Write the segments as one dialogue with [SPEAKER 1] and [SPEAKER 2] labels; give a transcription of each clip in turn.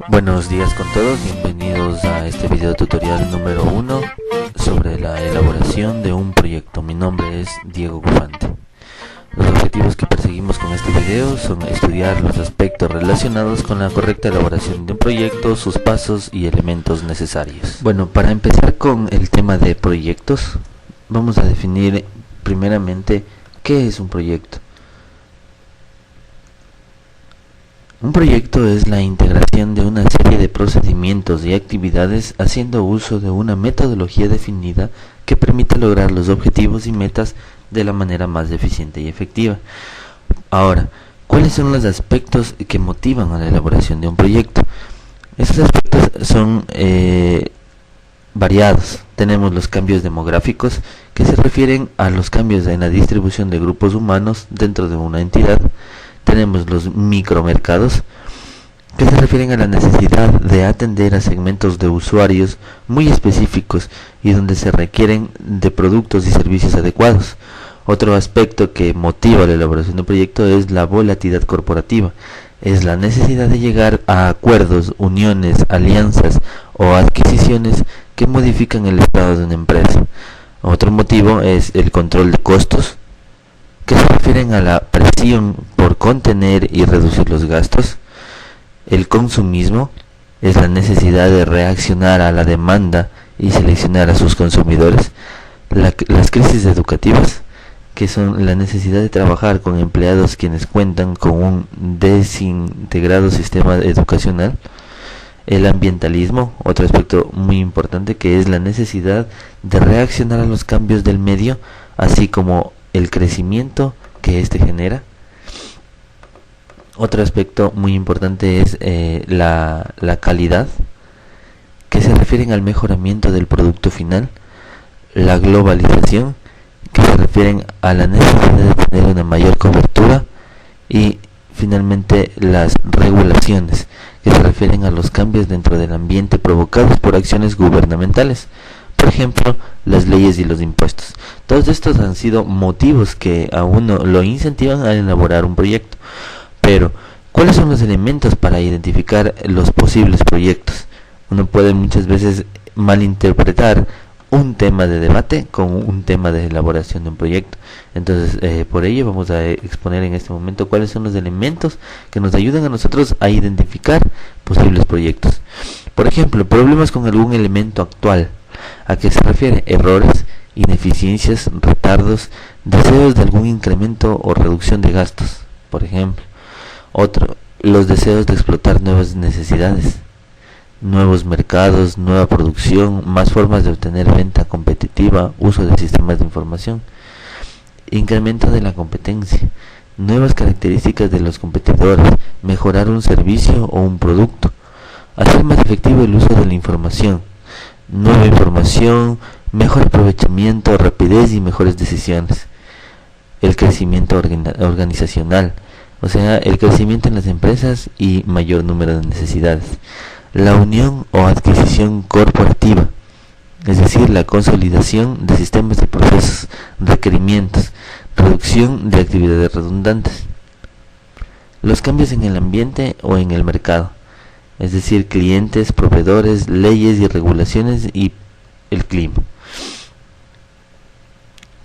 [SPEAKER 1] Buenos días con todos, bienvenidos a este video tutorial número 1 sobre la elaboración de un proyecto. Mi nombre es Diego Gufante. Los objetivos que perseguimos con este video son estudiar los aspectos relacionados con la correcta elaboración de un proyecto, sus pasos y elementos necesarios. Bueno, para empezar con el tema de proyectos, vamos a definir primeramente qué es un proyecto. Un proyecto es la integración de una serie de procedimientos y actividades haciendo uso de una metodología definida que permite lograr los objetivos y metas de la manera más eficiente y efectiva. Ahora, ¿cuáles son los aspectos que motivan a la elaboración de un proyecto? Estos aspectos son variados. Tenemos los cambios demográficos, que se refieren a los cambios en la distribución de grupos humanos dentro de una entidad. Tenemos los micromercados, que se refieren a la necesidad de atender a segmentos de usuarios muy específicos y donde se requieren de productos y servicios adecuados. Otro aspecto que motiva la elaboración de un proyecto es la volatilidad corporativa. Es la necesidad de llegar a acuerdos, uniones, alianzas o adquisiciones que modifican el estado de una empresa. Otro motivo es el control de costos, que se refieren a la presión por contener y reducir los gastos. El consumismo es la necesidad de reaccionar a la demanda y seleccionar a sus consumidores. Las crisis educativas, que son la necesidad de trabajar con empleados quienes cuentan con un desintegrado sistema educacional. El ambientalismo, otro aspecto muy importante, que es la necesidad de reaccionar a los cambios del medio, así como el crecimiento que éste genera. Otro aspecto muy importante es la calidad, que se refieren al mejoramiento del producto final. La globalización, que se refieren a la necesidad de tener una mayor cobertura. Y finalmente las regulaciones, que se refieren a los cambios dentro del ambiente provocados por acciones gubernamentales. Por ejemplo, las leyes y los impuestos. Todos estos han sido motivos que a uno lo incentivan a elaborar un proyecto. Pero, ¿cuáles son los elementos para identificar los posibles proyectos? Uno puede muchas veces malinterpretar un tema de debate con un tema de elaboración de un proyecto. Entonces, por ello vamos a exponer en este momento cuáles son los elementos que nos ayudan a nosotros a identificar posibles proyectos. Por ejemplo, problemas con algún elemento actual. ¿A qué se refiere? Errores, ineficiencias, retardos, deseos de algún incremento o reducción de gastos, por ejemplo. Otro, los deseos de explotar nuevas necesidades, nuevos mercados, nueva producción, más formas de obtener venta competitiva, uso de sistemas de información. Incremento de la competencia, nuevas características de los competidores, mejorar un servicio o un producto, hacer más efectivo el uso de la información. Nueva información, mejor aprovechamiento, rapidez y mejores decisiones. El crecimiento organizacional, o sea, el crecimiento en las empresas y mayor número de necesidades. La unión o adquisición corporativa, es decir, la consolidación de sistemas de procesos, requerimientos, reducción de actividades redundantes. Los cambios en el ambiente o en el mercado, es decir, clientes, proveedores, leyes y regulaciones y el clima.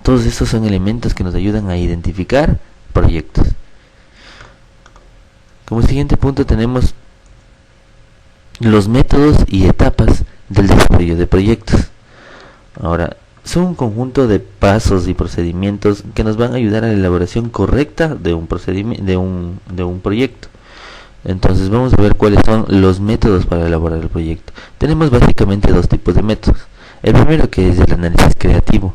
[SPEAKER 1] Todos estos son elementos que nos ayudan a identificar proyectos. Como siguiente punto tenemos los métodos y etapas del desarrollo de proyectos. Ahora, son un conjunto de pasos y procedimientos que nos van a ayudar a la elaboración correcta de un proyecto. Entonces vamos a ver cuáles son los métodos para elaborar el proyecto. Tenemos básicamente dos tipos de métodos. El primero, que es el análisis creativo,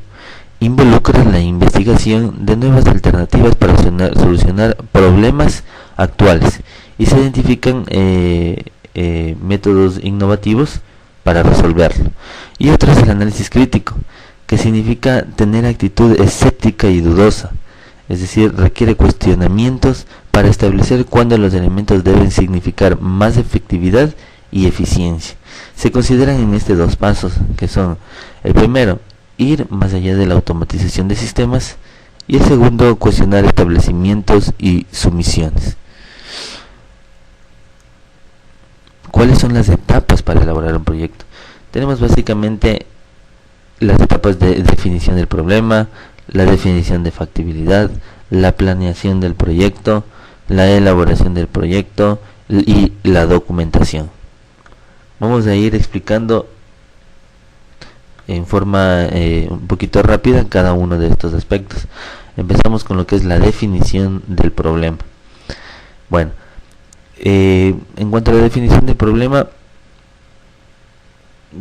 [SPEAKER 1] involucra la investigación de nuevas alternativas para solucionar problemas actuales y se identifican métodos innovativos para resolverlo. Y otro es el análisis crítico, que significa tener actitud escéptica y dudosa, es decir, requiere cuestionamientos para establecer cuándo los elementos deben significar más efectividad y eficiencia. Se consideran en dos pasos, que son: el primero, ir más allá de la automatización de sistemas, y el segundo, cuestionar establecimientos y sumisiones. ¿Cuáles son las etapas para elaborar un proyecto? Tenemos básicamente las etapas de definición del problema, la definición de factibilidad, la planeación del proyecto, la elaboración del proyecto y la documentación. Vamos a ir explicando en forma un poquito rápida cada uno de estos aspectos. Empezamos con lo que es la definición del problema. Bueno, en cuanto a la definición del problema,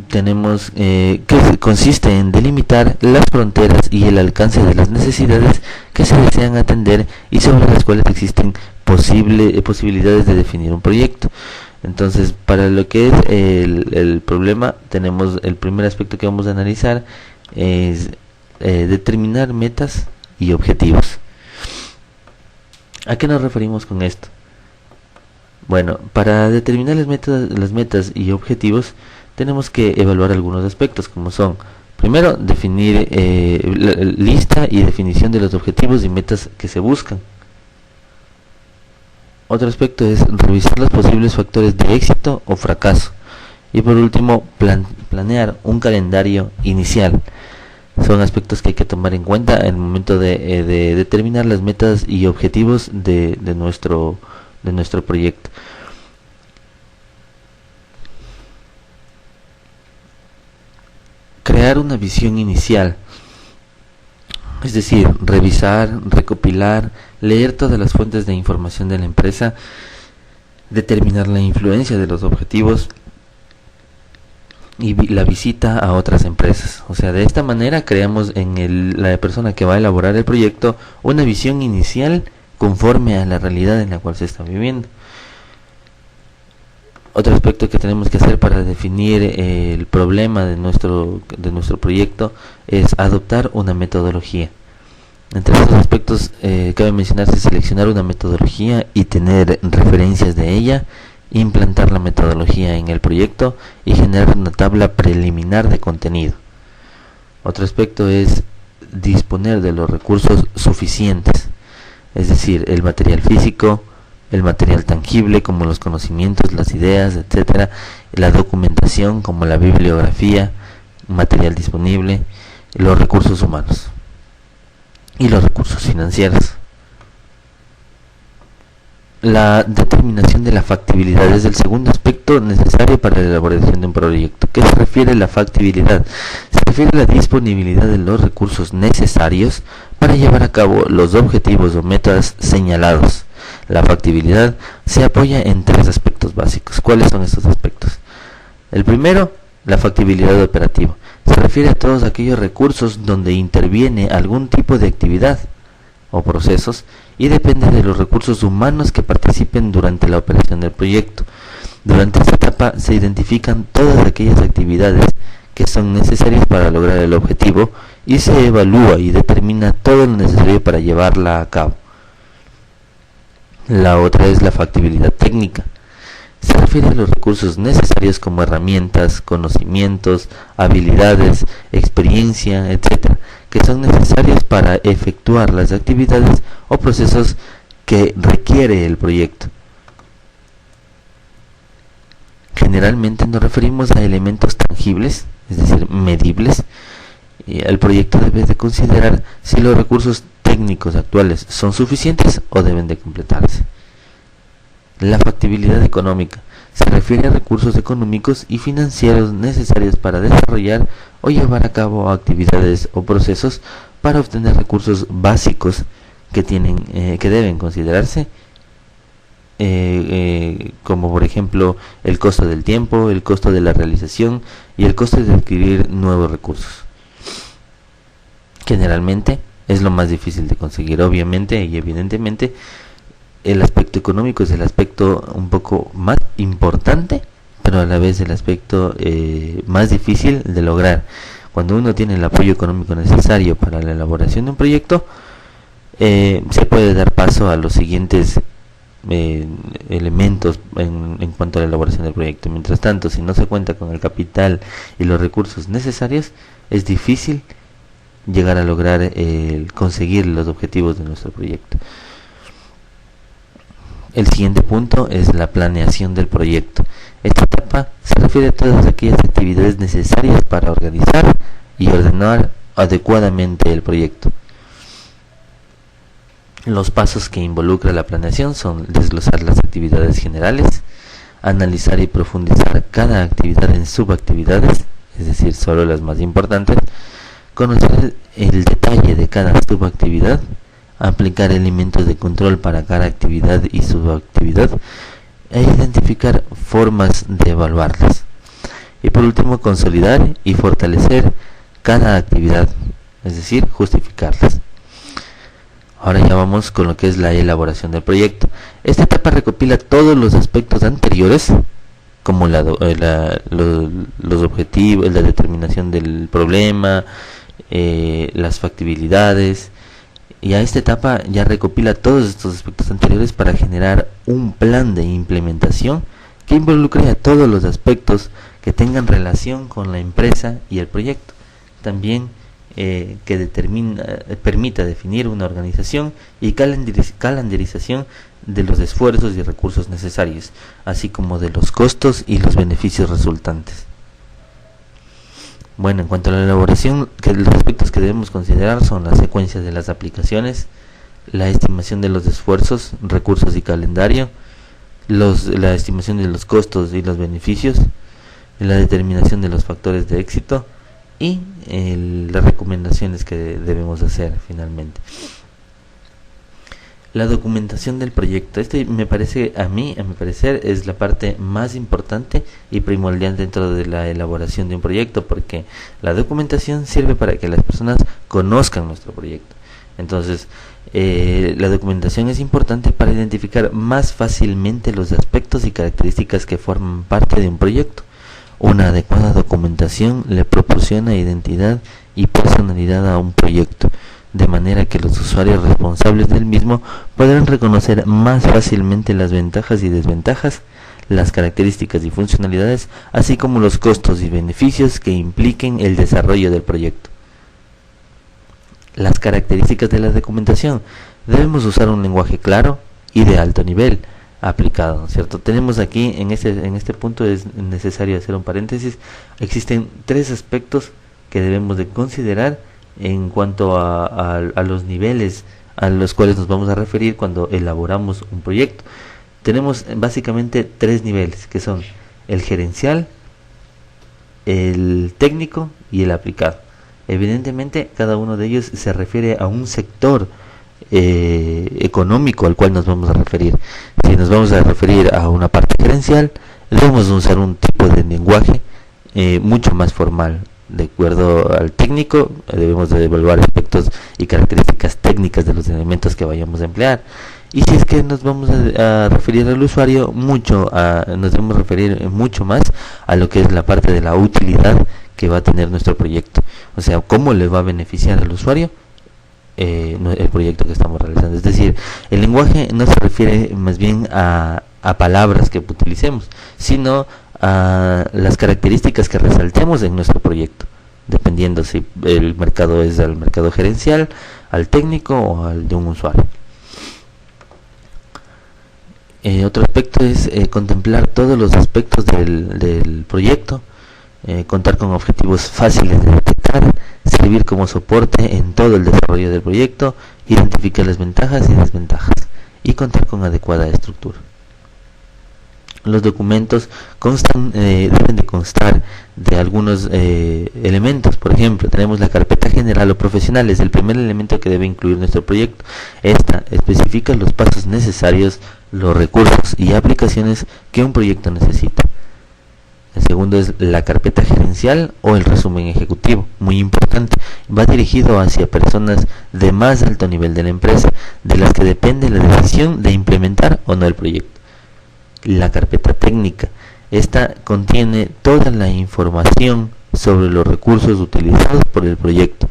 [SPEAKER 1] tenemos que consiste en delimitar las fronteras y el alcance de las necesidades que se desean atender y sobre las cuales existen posibilidades de definir un proyecto. Entonces, para lo que es el problema, tenemos el primer aspecto que vamos a analizar es determinar metas y objetivos. ¿A qué nos referimos con esto? Bueno, para determinar las metas y objetivos tenemos que evaluar algunos aspectos, como son: primero, definir lista y definición de los objetivos y metas que se buscan. Otro aspecto es revisar los posibles factores de éxito o fracaso. Y por último, planear un calendario inicial. Son aspectos que hay que tomar en cuenta en el momento de determinar las metas y objetivos de nuestro proyecto. Crear una visión inicial, es decir, revisar, recopilar, leer todas las fuentes de información de la empresa, determinar la influencia de los objetivos y la visita a otras empresas. O sea, de esta manera creamos en la persona que va a elaborar el proyecto una visión inicial conforme a la realidad en la cual se está viviendo. Otro aspecto que tenemos que hacer para definir el problema de nuestro proyecto es adoptar una metodología. Entre estos aspectos cabe mencionarse seleccionar una metodología y tener referencias de ella, implantar la metodología en el proyecto y generar una tabla preliminar de contenido. Otro aspecto es disponer de los recursos suficientes, es decir, el material físico, el material tangible como los conocimientos, las ideas, etcétera, la documentación como la bibliografía, material disponible, los recursos humanos y los recursos financieros. La determinación de la factibilidad es el segundo aspecto necesario para la elaboración de un proyecto. ¿Qué se refiere a la factibilidad? Se refiere a la disponibilidad de los recursos necesarios para llevar a cabo los objetivos o metas señalados. La factibilidad se apoya en tres aspectos básicos. ¿Cuáles son estos aspectos? El primero, la factibilidad operativa. Se refiere a todos aquellos recursos donde interviene algún tipo de actividad o procesos y depende de los recursos humanos que participen durante la operación del proyecto. Durante esta etapa se identifican todas aquellas actividades que son necesarias para lograr el objetivo y se evalúa y determina todo lo necesario para llevarla a cabo. La otra es la factibilidad técnica. Se refiere a los recursos necesarios como herramientas, conocimientos, habilidades, experiencia, etc., que son necesarios para efectuar las actividades o procesos que requiere el proyecto. Generalmente nos referimos a elementos tangibles, es decir, medibles. El proyecto debe de considerar si los recursos técnicos actuales son suficientes o deben de completarse. La factibilidad económica se refiere a recursos económicos y financieros necesarios para desarrollar o llevar a cabo actividades o procesos para obtener recursos básicos que deben considerarse, como por ejemplo el costo del tiempo, el costo de la realización y el costo de adquirir nuevos recursos. Generalmente es lo más difícil de conseguir, obviamente y evidentemente. El aspecto económico es el aspecto un poco más importante, pero a la vez el aspecto más difícil de lograr. Cuando uno tiene el apoyo económico necesario para la elaboración de un proyecto, se puede dar paso a los siguientes elementos en cuanto a la elaboración del proyecto. Mientras tanto, si no se cuenta con el capital y los recursos necesarios, es difícil llegar a lograr conseguir los objetivos de nuestro proyecto. El siguiente punto es la planeación del proyecto. Esta etapa se refiere a todas aquellas actividades necesarias para organizar y ordenar adecuadamente el proyecto. Los pasos que involucra la planeación son desglosar las actividades generales, analizar y profundizar cada actividad en subactividades, es decir, solo las más importantes, conocer el detalle de cada subactividad, aplicar elementos de control para cada actividad y subactividad, e identificar formas de evaluarlas. Y por último, consolidar y fortalecer cada actividad, es decir, justificarlas. Ahora ya vamos con lo que es la elaboración del proyecto. Esta etapa recopila todos los aspectos anteriores, como los objetivos, la determinación del problema, las factibilidades, y a esta etapa ya recopila todos estos aspectos anteriores para generar un plan de implementación que involucre a todos los aspectos que tengan relación con la empresa y el proyecto. También permita definir una organización y calendarización de los esfuerzos y recursos necesarios, así como de los costos y los beneficios resultantes. Bueno, en cuanto a la elaboración, los aspectos que debemos considerar son la secuencia de las aplicaciones, la estimación de los esfuerzos, recursos y calendario, la estimación de los costos y los beneficios, la determinación de los factores de éxito y las recomendaciones que debemos hacer finalmente. La documentación del proyecto. Me parece, a mi parecer, es la parte más importante y primordial dentro de la elaboración de un proyecto, porque la documentación sirve para que las personas conozcan nuestro proyecto. Entonces, la documentación es importante para identificar más fácilmente los aspectos y características que forman parte de un proyecto. Una adecuada documentación le proporciona identidad y personalidad a un proyecto, de manera que los usuarios responsables del mismo podrán reconocer más fácilmente las ventajas y desventajas, las características y funcionalidades, así como los costos y beneficios que impliquen el desarrollo del proyecto. Las características de la documentación. Debemos usar un lenguaje claro y de alto nivel aplicado, ¿cierto? Tenemos aquí, en este punto es necesario hacer un paréntesis. Existen 3 aspectos que debemos de considerar en cuanto a los niveles a los cuales nos vamos a referir cuando elaboramos un proyecto. Tenemos básicamente 3 niveles, que son el gerencial, el técnico y el aplicado. Evidentemente, cada uno de ellos se refiere a un sector económico al cual nos vamos a referir. Si nos vamos a referir a una parte gerencial, debemos usar un tipo de lenguaje mucho más formal. De acuerdo al técnico, debemos de evaluar aspectos y características técnicas de los elementos que vayamos a emplear. Y si es que nos vamos a referir al usuario, nos debemos referir mucho más a lo que es la parte de la utilidad que va a tener nuestro proyecto. O sea, cómo le va a beneficiar al usuario el proyecto que estamos realizando. Es decir, el lenguaje no se refiere más bien a palabras que utilicemos, sino a las características que resaltemos en nuestro proyecto, dependiendo si el mercado es al mercado gerencial, al técnico o al de un usuario. Otro aspecto es contemplar todos los aspectos del proyecto, contar con objetivos fáciles de detectar, servir como soporte en todo el desarrollo del proyecto, identificar las ventajas y desventajas y contar con adecuada estructura. Los documentos deben de constar de algunos elementos. Por ejemplo, tenemos la carpeta general o profesional, es el primer elemento que debe incluir nuestro proyecto. Esta especifica los pasos necesarios, los recursos y aplicaciones que un proyecto necesita. El segundo es la carpeta gerencial o el resumen ejecutivo, muy importante. Va dirigido hacia personas de más alto nivel de la empresa, de las que depende la decisión de implementar o no el proyecto. La carpeta técnica, esta contiene toda la información sobre los recursos utilizados por el proyecto.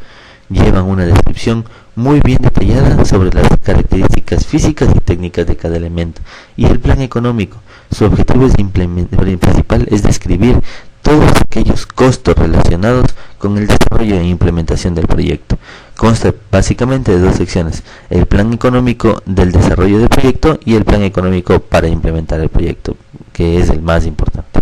[SPEAKER 1] Llevan una descripción muy bien detallada sobre las características físicas y técnicas de cada elemento. Y el plan económico, su objetivo principal es describir todos aquellos costos relacionados con el desarrollo e implementación del proyecto. Consta básicamente de 2 secciones: el plan económico del desarrollo del proyecto y el plan económico para implementar el proyecto, que es el más importante.